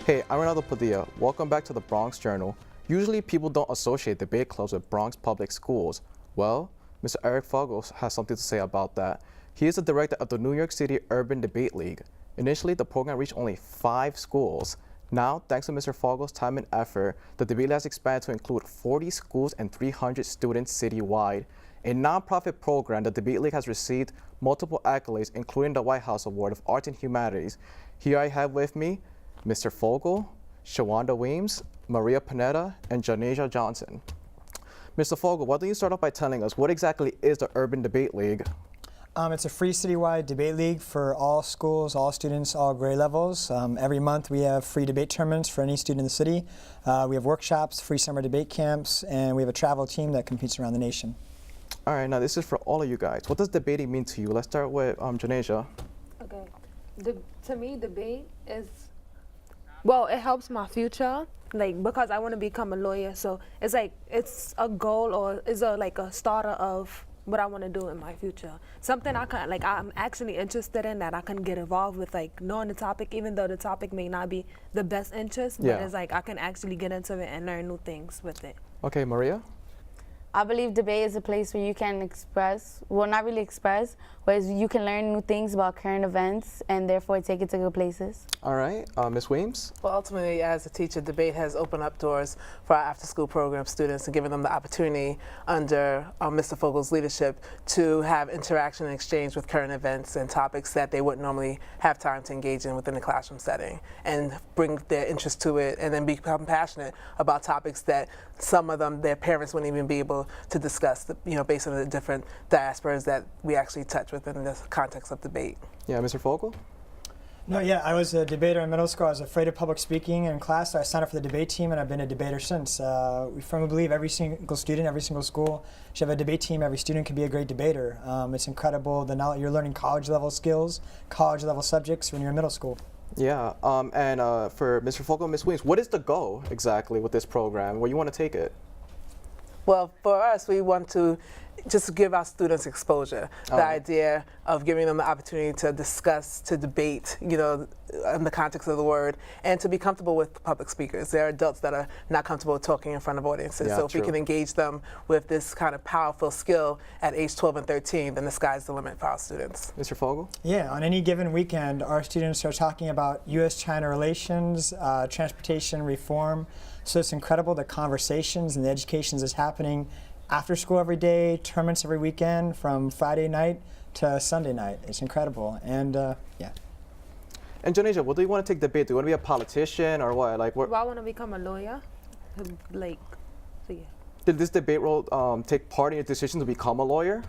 Hey, I'm Reynaldo Padilla. Welcome back to the Bronx Journal. Usually people don't associate debate clubs with Bronx public schools. Well, Mr. Erik Fogel has something to say about that. He is the director of the New York City Urban Debate League. Initially, the program reached only 5 schools. Now, thanks to Mr. Fogel's time and effort, the debate league has expanded to include 40 schools and 300 students citywide. A nonprofit program, the debate league has received multiple accolades, including the White House Award of Arts and Humanities. Here I have with me Mr. Fogel, Shawanda Weems, Maria Panetta, and Janasia Johnson. Mr. Fogel, why don't you start off by telling us what exactly is the Urban Debate League? It's a free citywide debate league for all schools, all students, all grade levels. Every month we have free debate tournaments for any student in the city. We have workshops, free summer debate camps, and we have a travel team that competes around the nation. All right, now this is for all of you guys. What does debating mean to you? Let's start with Janasia. Okay. To me, debate is, well, it helps my future, like, because I want to become a lawyer. So it's like, it's a goal, or it's like a starter of what I want to do in my future. Something I'm actually interested in, that I can get involved with, like, knowing the topic, even though the topic may not be the best interest, but it's like I can actually get into it and learn new things with it. Okay, Maria? I believe debate is a place where you can express, well, not really express, but you can learn new things about current events and therefore take it to good places. All right, Ms. Weems? Well, ultimately, as a teacher, debate has opened up doors for our after-school program students and given them the opportunity under Mr. Fogel's leadership to have interaction and exchange with current events and topics that they wouldn't normally have time to engage in within the classroom setting, and bring their interest to it, and then become passionate about topics that some of them, their parents wouldn't even be able to discuss, based on the different diasporas that we actually touch within the context of debate. Yeah, Mr. Fogel? No, yeah, I was a debater in middle school. I was afraid of public speaking in class, so I signed up for the debate team, and I've been a debater since. We firmly believe every single student, every single school should have a debate team. Every student can be a great debater. It's incredible the knowledge you're learning, college-level skills, college-level subjects when you're in middle school. Yeah, and for Mr. Fogel and Ms. Weems, what is the goal exactly with this program? Where you want to take it? Well, for us, we want to just give our students exposure. The idea of giving them the opportunity to discuss, to debate, in the context of the word, and to be comfortable with public speakers. There are adults that are not comfortable talking in front of audiences. Yeah, so if we can engage them with this kind of powerful skill at age 12 and 13, then the sky's the limit for our students. Mr. Fogel? Yeah, on any given weekend, our students are talking about U.S.-China relations, transportation reform. So it's incredible the conversations and the education that's happening after school every day, tournaments every weekend, from Friday night to Sunday night. It's incredible, and yeah. And Janasia, what do you want to take debate? Do you want to be a politician or what? Like, Well, I want to become a lawyer, so yeah. Did this debate role take part in your decision to become a lawyer?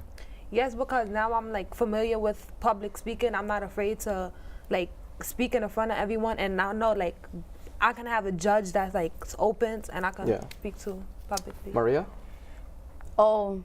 Yes, because now I'm familiar with public speaking. I'm not afraid to speak in front of everyone, and now know I can have a judge that's open, and I can speak to publicly. Maria? Oh,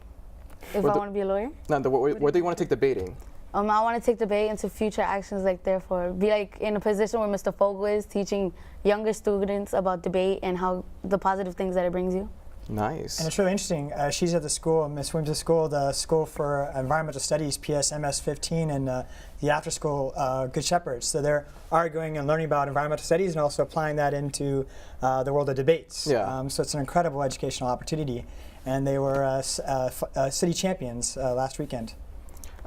if I want to be a lawyer? No, where do you want to take debating? I want to take debate into future actions, therefore be in a position where Mr. Fogel is, teaching younger students about debate and how the positive things that it brings you. Nice. And it's really interesting. She's at the school, Ms. Williams' school, the School for Environmental Studies, PSMS 15, and the after school Good Shepherds. So they're arguing and learning about environmental studies and also applying that into the world of debates. Yeah. So it's an incredible educational opportunity. And they were city champions last weekend.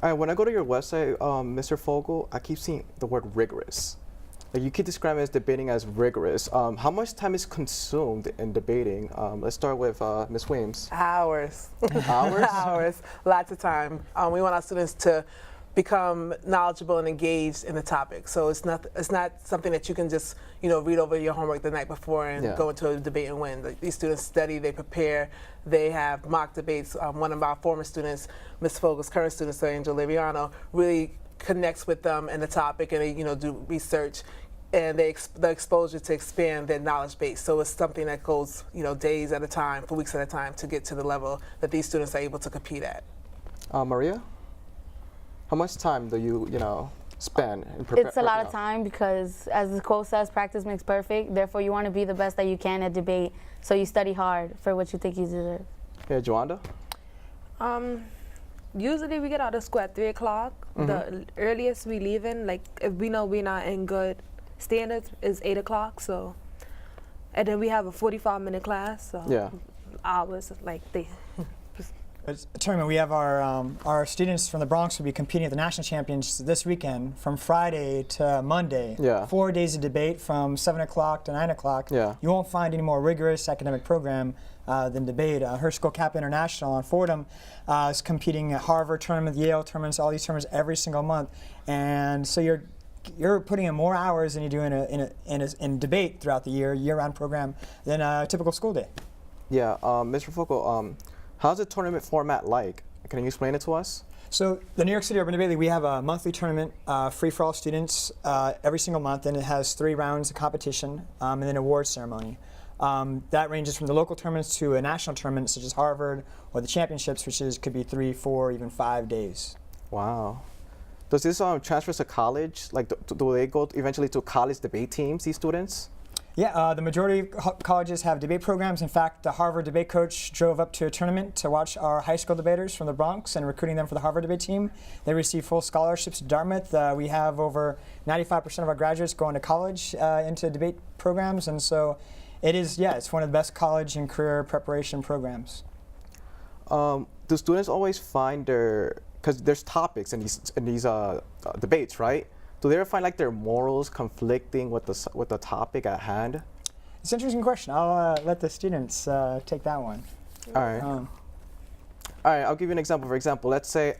All right, when I go to your website, Mr. Fogel, I keep seeing the word rigorous. You keep describing debating as rigorous. How much time is consumed in debating? Let's start with Ms. Weems. Hours. Hours? Hours. Lots of time. We want our students to become knowledgeable and engaged in the topic. So it's not something that you can just read over your homework the night before and go into a debate and win. These students study, they prepare, they have mock debates. One of our former students, Ms. Fogel's current student, Sir Angel Liviano, really connects with them and the topic, and they do research, and the exposure to expand their knowledge base. So it's something that goes days at a time, for weeks at a time, to get to the level that these students are able to compete at. Maria? How much time do you, spend in preparing? It's a lot of time because, as the quote says, practice makes perfect. Therefore, you want to be the best that you can at debate, so you study hard for what you think you deserve. Yeah, Joanda? Usually we get out of school at 3 o'clock. The earliest we leaving, if we know we're not in good standards is 8 o'clock. So, and then we have a 45-minute class. So Yeah. hours like they. It's a tournament. We have our students from the Bronx will be competing at the national champions this weekend from Friday to Monday. Yeah. 4 days of debate from 7 o'clock to 9 o'clock. Yeah. You won't find any more rigorous academic program than debate. Her school, Cap International on Fordham, is competing at Harvard tournament, Yale tournaments, all these tournaments every single month, and so you're putting in more hours than you do in debate throughout the year-round program than a typical school day. Yeah, Mr. Fogel, how's the tournament format like? Can you explain it to us? So the New York City Urban Debate League, we have a monthly tournament, free for all students every single month, and it has 3 rounds of competition and then an award ceremony. That ranges from the local tournaments to a national tournament such as Harvard or the championships, which could be 3, 4, even 5 days. Wow. Does this transfer to college? Like, do they go eventually to college debate teams, these students? Yeah, the majority of colleges have debate programs. In fact, the Harvard debate coach drove up to a tournament to watch our high school debaters from the Bronx and recruiting them for the Harvard debate team. They receive full scholarships to Dartmouth. We have over 95% of our graduates going to college into debate programs, and so it's one of the best college and career preparation programs. Do students always find because there's topics in these debates, right? Do they ever find like their morals conflicting with the topic at hand? It's an interesting question. I'll let the students take that one. All right. All right, I'll give you an example. For example, let's say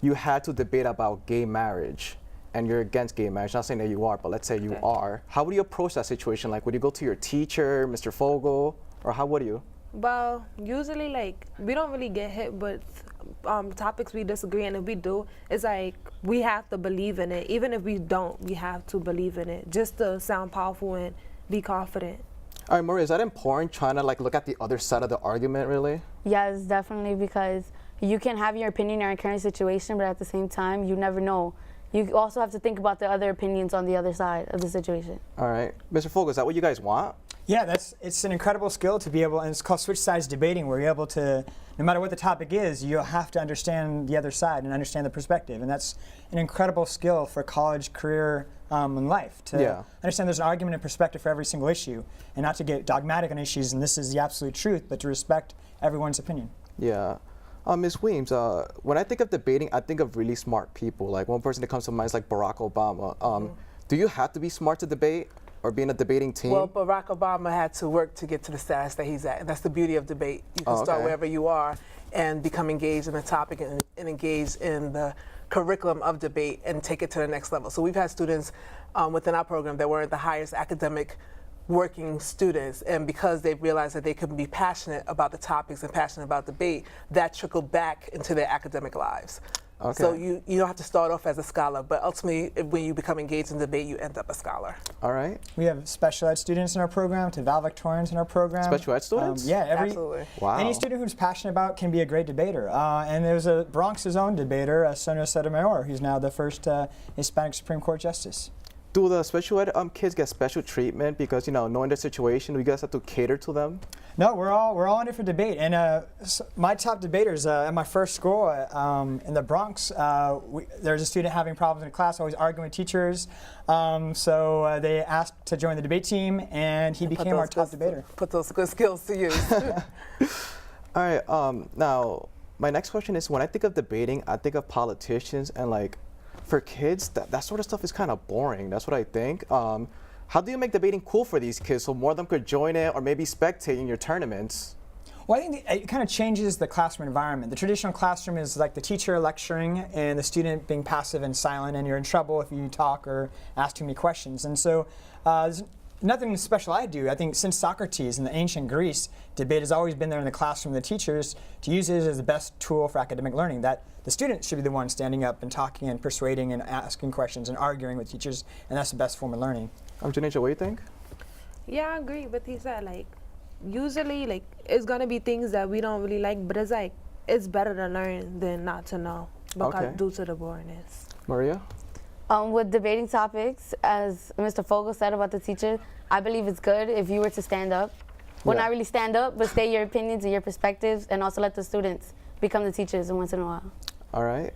you had to debate about gay marriage and you're against gay marriage. Not saying that you are, but let's say you are. How would you approach that situation? Like, would you go to your teacher, Mr. Fogel, or how would you? Well, usually, like, we don't really get hit with topics we disagree, and if we do, it's like we have to believe in it. Even if we don't, we have to believe in it just to sound powerful and be confident. All right, Maria, is that important, trying to like look at the other side of the argument, really? Yes, definitely, because you can have your opinion on your current situation, but at the same time, you never know. You also have to think about the other opinions on the other side of the situation. All right. Mr. Fogel, is that what you guys want? Yeah, it's an incredible skill to be able, and it's called switch sides debating, where you're able to, no matter what the topic is, you'll have to understand the other side and understand the perspective. And that's an incredible skill for college, career, and life, to understand there's an argument and perspective for every single issue, and not to get dogmatic on issues and this is the absolute truth, but to respect everyone's opinion. Yeah. Ms. Weems, when I think of debating, I think of really smart people. Like, one person that comes to mind is like Barack Obama. Do you have to be smart to debate or be in a debating team? Well, Barack Obama had to work to get to the status that he's at. And that's the beauty of debate. You can start wherever you are and become engaged in the topic and engaged in the curriculum of debate and take it to the next level. So we've had students within our program that weren't the highest academic working students, and because they've realized that they can be passionate about the topics and passionate about debate, that trickled back into their academic lives. Okay. So you don't have to start off as a scholar, but ultimately when you become engaged in debate, you end up a scholar. All right. We have special ed students in our program, to valedictorians in our program. Special ed students? Yeah, Absolutely. Wow. Any student who's passionate about can be a great debater. And there's a Bronx's own debater, Sonia Sotomayor, who's now the first Hispanic Supreme Court Justice. Do the special ed kids get special treatment because, you know, knowing their situation, we guys have to cater to them? No, we're all in it for debate. And my top debaters at my first school in the Bronx, there's a student having problems in class, always arguing with teachers. So they asked to join the debate team, and he became our top debater. Put those good skills to use. All right. Now, my next question is, when I think of debating, I think of politicians, and like, for kids, that sort of stuff is kind of boring. That's what I think. How do you make debating cool for these kids so more of them could join it or maybe spectate in your tournaments? Well, I think it kind of changes the classroom environment. The traditional classroom is like the teacher lecturing and the student being passive and silent, and you're in trouble if you talk or ask too many questions. And so there's nothing special I do. I think since Socrates in the ancient Greece, debate has always been there in the classroom of the teachers to use it as the best tool for academic learning. That the student should be the one standing up and talking and persuading and asking questions and arguing with teachers, and that's the best form of learning. Janisha, what do you think? Yeah, I agree with he said. Like, usually, like, it's gonna be things that we don't really like, but it's like, it's better to learn than not to know because due to the boringness. Maria? With debating topics, as Mr. Fogel said about the teacher, I believe it's good if you were to stand up. Well, not really stand up, but state your opinions and your perspectives, and also let the students become the teachers once in a while. All right.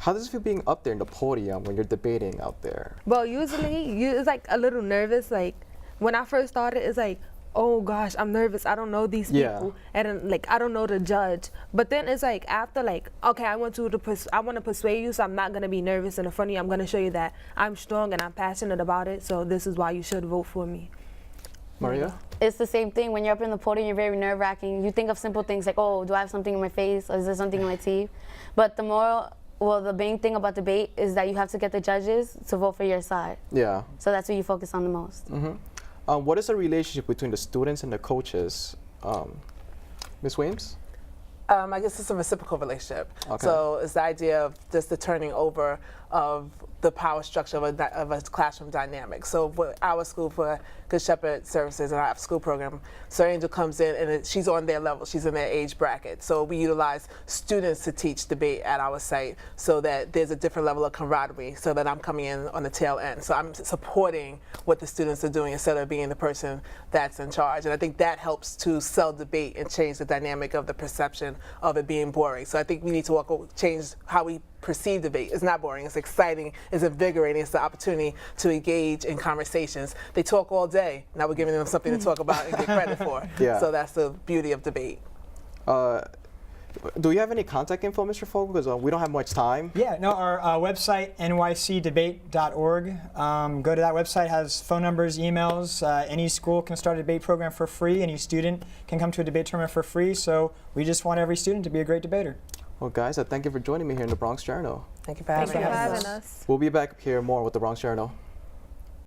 How does it feel being up there in the podium when you're debating out there? Well, usually it's like a little nervous. Like when I first started, it's like, oh gosh, I'm nervous. I don't know these people, and then, like I don't know the judge. But then it's like after, like, okay, I want to persuade you, so I'm not gonna be nervous in front of you. I'm gonna show you that I'm strong and I'm passionate about it. So this is why you should vote for me. Maria? It's the same thing. When you're up in the podium, you're very nerve-wracking. You think of simple things like, oh, do I have something in my face? Or is there something in my teeth? But the main thing about debate is that you have to get the judges to vote for your side. Yeah. So that's what you focus on the most. What is the relationship between the students and the coaches? Ms. Williams? I guess it's a reciprocal relationship. Okay. So it's the idea of just the turning over of the power structure of a classroom dynamic. So for our school, for Good Shepherd Services and our school program, Sir Angel comes in and she's on their level, she's in their age bracket. So we utilize students to teach debate at our site so that there's a different level of camaraderie, so that I'm coming in on the tail end. So I'm supporting what the students are doing instead of being the person that's in charge. And I think that helps to sell debate and change the dynamic of the perception of it being boring. So I think we need to change how we perceive debate. It's not boring, it's exciting, it's invigorating, it's the opportunity to engage in conversations. They talk all day, now we're giving them something to talk about and get credit for. Yeah. So that's the beauty of debate. Do you have any contact info, Mr. Fogel? Because we don't have much time. Yeah, no, our website, nycdebate.org. Go to that website, has phone numbers, emails. Any school can start a debate program for free. Any student can come to a debate tournament for free. So we just want every student to be a great debater. Well, guys, thank you for joining me here in the Bronx Journal. Thank you for having us. us. We'll be back here more with the Bronx Journal.